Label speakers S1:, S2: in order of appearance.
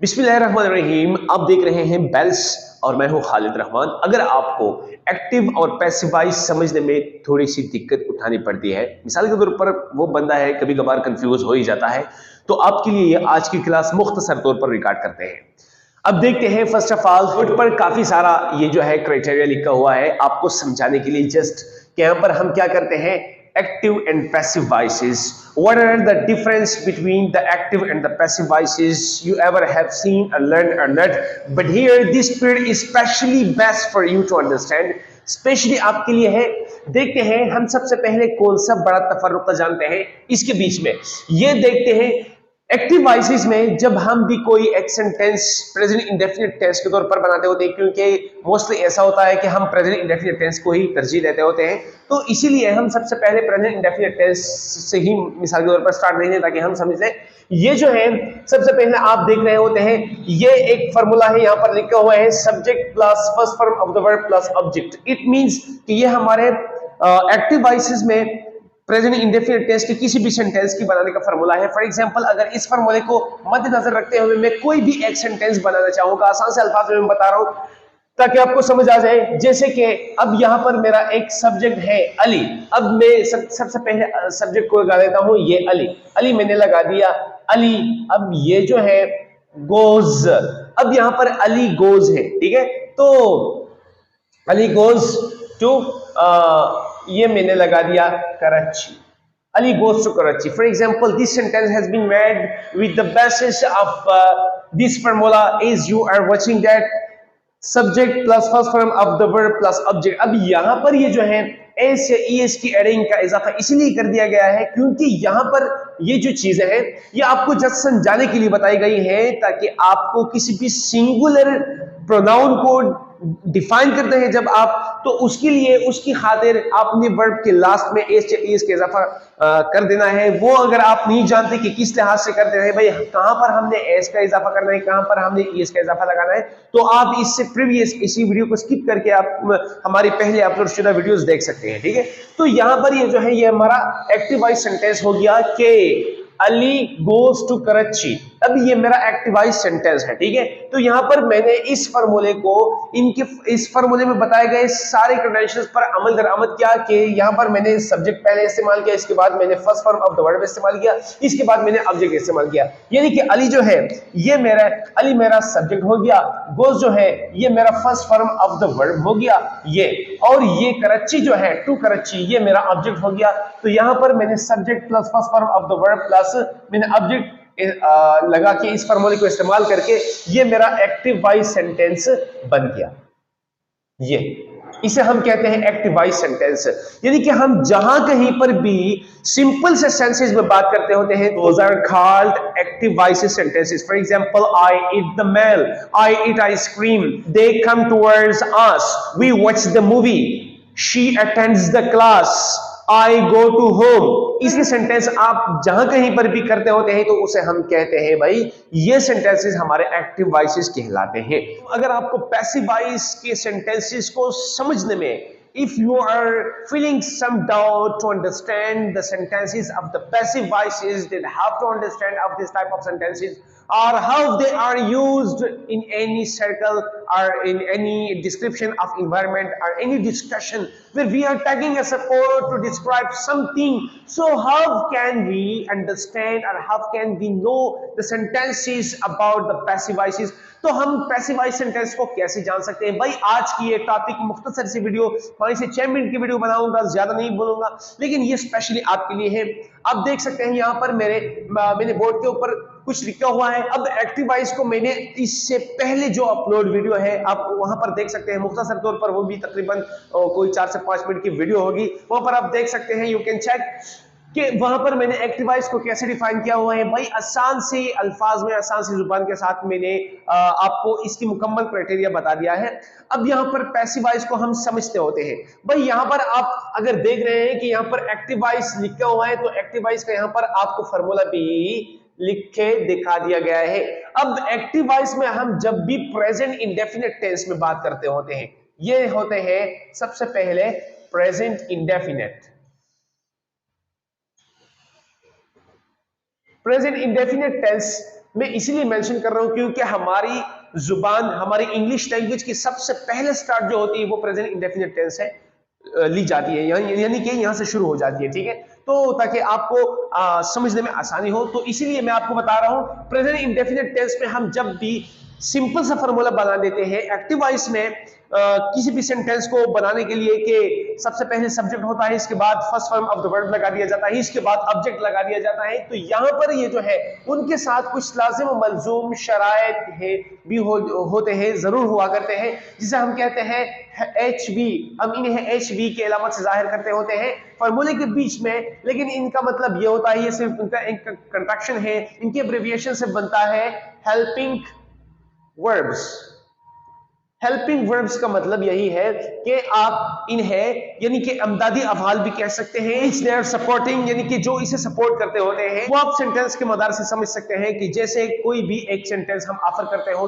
S1: बिस्मिल्लाहिर्रहमानिर्रहीम। आप देख रहे हैं बेल्स और मैं हूं खालिद रहमान। अगर आपको एक्टिव और पैसिव वॉइस समझने में थोड़ी सी दिक्कत उठानी पड़ती है, मिसाल के तौर पर वो बंदा है कभी कभार कंफ्यूज हो ही जाता है, तो आपके लिए ये आज की क्लास मुख्तसर तौर पर रिकॉर्ड करते हैं। अब देखते हैं फर्स्ट ऑफ ऑल बोर्ड पर काफी सारा ये जो है क्राइटेरिया लिखा हुआ है आपको समझाने के लिए, जस्ट कि यहाँ पर हम क्या करते हैं, active and passive voices. What are the difference between the active and the passive voices you ever have seen or learned or not? But here this period is specially best for you to understand. Specially आपके लिए है। देखते हैं हम सबसे पहले कौन सा बड़ा तफर्रुक जानते हैं इसके बीच में, ये देखते हैं एक्टिव वॉइसेस में जब हम भी कोई action tense present indefinite tense के तौर पर बनाते होते हैं, क्योंकि मोस्टली ऐसा होता है कि हम प्रेजेंट इंडेफिनिट टेंस को ही तरजीह देते होते हैं, तो इसीलिए हम सबसे पहले प्रेजेंट इंडेफिनिट टेंस से ही मिसाल के तौर पर स्टार्ट करेंगे ताकि हम समझ लें। ये जो है सबसे पहले आप देख रहे होते हैं, ये एक फॉर्मूला है, यहाँ पर लिखा हुआ है subject plus first form of the verb plus object. It means कि ये हमारे एक्टिव वॉइसेस में प्रेजेंट इंडेफिनिट टेंस के किसी भी सेंटेंस की बनाने का फॉर्मूला है। फॉर एग्जांपल, अगर इस फॉर्मूले को मद्देनजर रखते हुए मैं कोई भी एक सेंटेंस बनाना चाहूंगा, आसान से अल्फाज में बता रहा हूं ताकि आपको समझ आ जाए। जैसे कि अब यहाँ पर मेरा एक सब्जेक्ट है अली। अब मैं सबसे पहले सब्जेक्ट को लगा देता हूं, ये अली। अली मैंने लगा दिया, अली। अब ये जो है गोज, अब यहाँ पर अली गोज है, ठीक है, तो अली गोज टू ये मैंने लगा दिया Karachi. Ali goes to Karachi. For example, this sentence has been made with the basis of this formula is you are watching that subject plus first form of the verb plus object. अब यहाँ पर ये जो है S या E S की adding का इजाफा इसलिए कर दिया गया है क्योंकि यहाँ पर ये जो चीजें हैं ये आपको जस्ट समझाने के लिए बताई गई है ताकि आपको किसी भी सिंगुलर प्रोनाउन को डिफाइन करते हैं जब आप, तो उसके लिए उसकी खातिर आपने वर्ब के लास्ट में एस या एस का इजाफा कर देना है। वो अगर आप नहीं जानते कि किस लिहाज से करते हैं, भाई कहां पर हमने एस का इजाफा करना है, कहां पर हमने एस का इजाफा लगाना है, तो आप इससे प्रीवियस इसी वीडियो को स्किप करके आप हमारी पहले अपलोड शुदा वीडियोस देख सकते हैं, ठीक है। तो यहां पर ये जो है ये हमारा एक्टिव वॉइस सेंटेंस हो गया कि अली गोज टू कराची। अब ये मेरा एक्टिव वॉइस सेंटेंस है, ठीक है। तो यहां पर मैंने इस फार्मूले को इनके इस फार्मूले में बताए गए सारे क्रेडेंशियल्स पर अमल दरामद किया कि यहां पर मैंने सब्जेक्ट पहले इस्तेमाल किया, इसके बाद मैंने first form of the verb इस्तेमाल किया, इसके बाद मैंने ऑब्जेक्ट इस्तेमाल किया। यानी कि अली जो है ये मेरा अली मेरा सब्जेक्ट हो गया, गोज जो है ये मेरा first form of the verb हो गया ये, और ये कराची जो है टू कराची ये मेरा ऑब्जेक्ट हो गया। तो यहां पर मैंने subject plus first form of the verb plus मैंने ऑब्जेक्ट लगा के इस फार्मूले को इस्तेमाल करके ये मेरा एक्टिव वॉइस सेंटेंस बन गया। ये इसे हम कहते हैं एक्टिव वॉइस सेंटेंस। यानी कि हम जहां कहीं पर भी सिंपल से सेंसेस में बात करते होते हैं, those are called active voice sentences. For example, I eat the meal, I eat ice cream, they come towards us, we watch the movie, she attends the class, I go to home। इसलिए sentence आप जहां कहीं पर भी करते होते हैं तो उसे हम कहते हैं भाई ये सेंटेंसेस हमारे एक्टिव वॉइसेस कहलाते हैं। अगर आपको पैसिव वॉइस के सेंटेंसेस को समझने में if you are feeling some doubt to understand the sentences of the passive voices, then have to understand of this type of sentences or how they are used in any circle or in any description of environment or any discussion where we are taking a support to describe something. So how can we understand or how can we know the sentences about the passive voices? तो हम passive voice sentence को कैसे जान सकते हैं भाई? आज की ये टॉपिक मुख्तसर सी वीडियो, 5 से 6 मिनट की वीडियो बनाऊंगा, ज्यादा नहीं बोलूंगा, लेकिन ये स्पेशली आपके लिए है। आप देख सकते हैं यहाँ पर मैंने बोर्ड के ऊपर कुछ लिखा हुआ है। अब एक्टिव वॉइस को मैंने इससे पहले जो अपलोड वीडियो है आप वहां पर देख सकते हैं, मुख्तसर तौर पर वो भी तकरीबन कोई 4 से 5 मिनट की वीडियो होगी, वहां पर आप देख सकते हैं, यू कैन चेक कि वहां पर मैंने एक्टिव वॉइस को कैसे डिफाइन किया हुआ है। भाई आसान से अल्फाज में आसान सी जुबान के साथ मैंने आपको इसकी मुकम्मल क्राइटेरिया बता दिया है। अब यहाँ पर पैसिव वॉइस को हम समझते होते हैं। भाई यहाँ पर आप अगर देख रहे हैं कि यहाँ पर एक्टिव वॉइस लिखा हुआ है, तो एक्टिव वॉइस का यहाँ पर आपको फॉर्मूला भी लिख के दिखा दिया गया है। अब एक्टिव वॉइस में हम जब भी प्रेजेंट इंडेफिनिट टेंस में बात करते होते हैं, ये होते हैं सबसे पहले present indefinite. Present indefinite tense मैं इसलिए मेंशन कर रहा हूं क्योंकि हमारी जुबान, हमारी इंग्लिश लैंग्वेज की सबसे पहले स्टार्ट जो होती है वो प्रेजेंट इंडेफिनिट टेंस है, ली जाती है, यानी कि यहां से शुरू हो जाती है। ठीक है, तो ताकि आपको समझने में आसानी हो, तो इसीलिए मैं आपको बता रहा हूं प्रेजेंट इंडेफिनिट टेंस में हम जब भी सिंपल सा फॉर्मूला बना देते हैं एक्टिव वॉइस में, किसी भी सेंटेंस को बनाने के लिए कि सबसे पहले सब्जेक्ट होता है, इसके बाद first form of the verb लगा दिया जाता है, इसके बाद ऑब्जेक्ट लगा दिया जाता है, तो यहां पर ये जो है उनके साथ कुछ लाजिम मलजूम शराइत है भी होते हैं, जरूर हुआ करते हैं, जिसे हम कहते हैं एच बी। हम इन्हें एच बी की अलामत से जाहिर करते होते हैं फॉर्मूले के बीच में, लेकिन इनका मतलब ये होता है, ये सिर्फ इनका एक कंट्रैक्शन है, इनके एब्रिविएशन से बनता है हेल्पिंग वर्ब्स। हेल्पिंग वर्ब्स का मतलब यही है कि आप इन्हें यानी कि अमदादी अफआल भी कह सकते हैं, इट्स देयर सपोर्टिंग, यानी कि जो इसे सपोर्ट करते होते हैं, वो आप सेंटेंस के मदार से समझ सकते हैं कि जैसे कोई भी एक सेंटेंस हम ऑफर करते हो